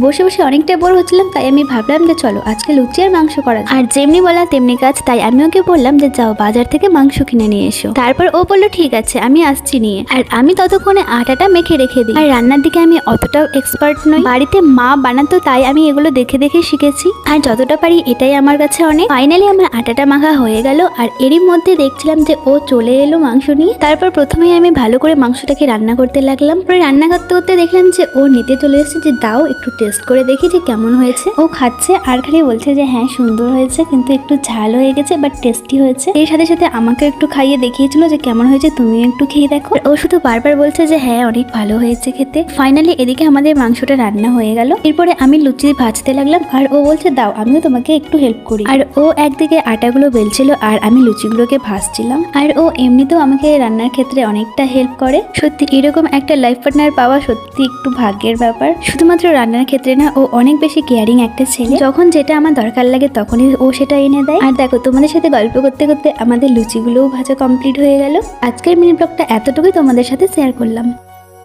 বসে বসে অনেকটা বোর হচ্ছিলাম, তাই আমি ভাবলাম যে চলো আজকে লুচি আর মাংস করা যায়। আর যেমনি বলা তেমনি কাজ, তাই আমি ওকে বললাম যে যাও বাজার থেকে মাংস কিনে নিয়ে এসো। তারপর ও বললো ঠিক আছে আমি আসছি নিয়ে। আর আমি ততক্ষণে আটাটা মেখে রেখে দিই। আর রান্নার দিকে আমি অতটাও এক্সপার্ট নই, বাড়িতে মা বানাতো তাই আমি এগুলো দেখে দেখে শিখেছি। আর যতটা পারি এটাই আমার কাছে অনেক। ফাইনালি আমার আটাটা মাখা হয়ে গেল, আর এরই মধ্যে দেখছিলাম যে ও চলে এলো মাংস নিয়ে। তারপর প্রথমেই আমি ভালো করে মাংসটাকে রান্না করতে লাগলাম। পরে রান্না করতে করতে দেখলাম যে ও নিতে চলে এসেছে, যে দাও একটু টেস্ট করে দেখি যে কেমন হয়েছে। ও খাচ্ছে আর খালি বলছে যে হ্যাঁ সুন্দর হয়েছে, কিন্তু একটু ঝাল হয়ে গেছে বাট টেস্টি হয়েছে। এর সাথে সাথে আমাকে একটু খাইয়ে দেখিয়েছিল যে কেমন হয়েছে, তুমিও একটু খেয়ে দেখো। ও শুধু বারবার বলছে যে হ্যাঁ অনেক ভালো হয়েছে খেতে। ফাইনালি এদিকে আমাদের মাংসটা রান্না হয়ে গেল। এরপরে আমি লুচি ভাজতে লাগলাম, আর ও বলছে দাও আমিও তোমাকে একটু হেল্প করি। আর ও একদিকে আটাগুলো বেলছিল আর আমি লুচিগুলোকে ভাজছিলাম। আর ও এমনিতেও আমাকে রান্নার ক্ষেত্রে অনেকটা হেল্প করে। সত্যি এরকম একটা লাইফ পার্টনার পাওয়া সত্যি একটু ভাগ্যের ব্যাপার। শুধুমাত্র রান্নার ক্ষেত্রে না, ও অনেক বেশি কেয়ারিং একটা ছেলে। যখন যেটা আমার দরকার লাগে তখনই ও সেটা এনে দেয়। আর দেখো তোমাদের সাথে গল্প করতে করতে আমাদের লুচিগুলোও ভাজা কমপ্লিট হয়ে গেল। আজকের মিনি ব্লগটা এতটুকুই তোমাদের সাথে শেয়ার করলাম।